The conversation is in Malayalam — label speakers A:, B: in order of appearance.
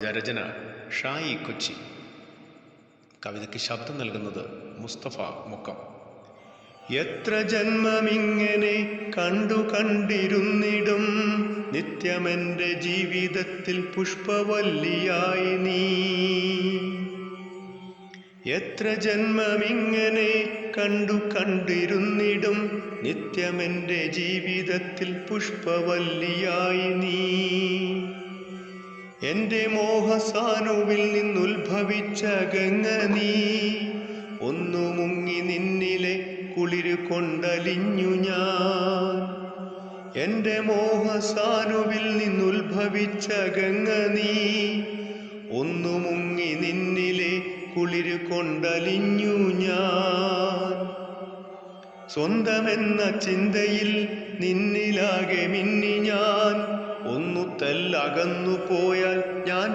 A: രചന ഷായി കൊച്ചി. കവിതയ്ക്ക് ശബ്ദം നൽകുന്നത് മുസ്തഫ മുക്കം. എത്ര ജന്മമിങ്ങനെ കണ്ടിരുന്നിടും നിത്യമെൻ്റെ ജീവിതത്തിൽ പുഷ്പവല്ലിയായി നീ. എത്ര ജന്മമിങ്ങനെ കണ്ടിരുന്നിടും നിത്യമെൻ്റെ ജീവിതത്തിൽ പുഷ്പവല്ലിയായി നീ. എൻ്റെ മോഹസാനുവിൽ നിന്നുത്ഭവിച്ച ഗംഗ നീ. ഒന്നു മുങ്ങി നിന്നിലെ കുളിരു കൊണ്ടലിഞ്ഞു ഞാൻ. എൻ്റെ മോഹസാനുവിൽ നിന്നുത്ഭവിച്ച ഗംഗ നീ. ഒന്നു മുങ്ങി നിന്നിലെ കുളിരു കൊണ്ടലിഞ്ഞു ഞാൻ. സ്വന്തമെന്ന ചിന്തയിൽ നിന്നിലാകെ മിന്നി ഞാൻ. ഒന്നു തല്ലകന്നു പോയാൽ ഞാൻ